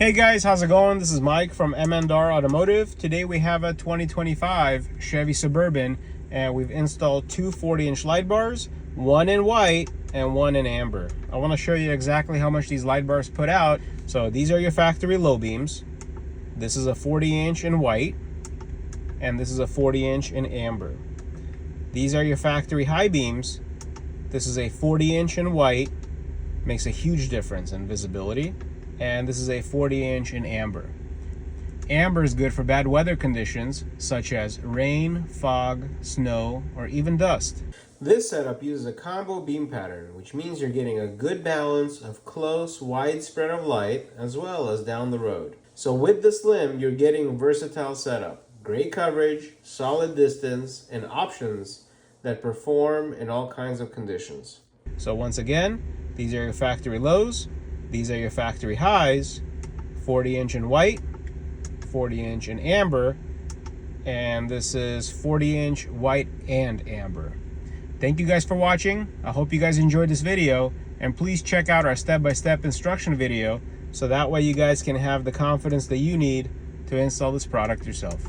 Hey guys, how's it going? This is Mike from M&R Automotive. Today we have a 2025 Chevy Suburban and we've installed two 40-inch light bars, one in white and one in amber. I want to show you exactly how much these light bars put out. So these are your factory low beams. This is a 40-inch in white and this is a 40-inch in amber. These are your factory high beams. This is a 40-inch in white, makes a huge difference in visibility. And this is a 40-inch in amber. Amber is good for bad weather conditions such as rain, fog, snow, or even dust. This setup uses a combo beam pattern, which means you're getting a good balance of close, wide spread of light as well as down the road. So with this limb, you're getting a versatile setup. Great coverage, solid distance, and options that perform in all kinds of conditions. So once again, these are your factory lows. These are your factory highs, 40-inch in white, 40-inch in amber, and this is 40-inch white and amber. Thank you guys for watching. I hope you guys enjoyed this video, and please check out our step-by-step instruction video so that way you guys can have the confidence that you need to install this product yourself.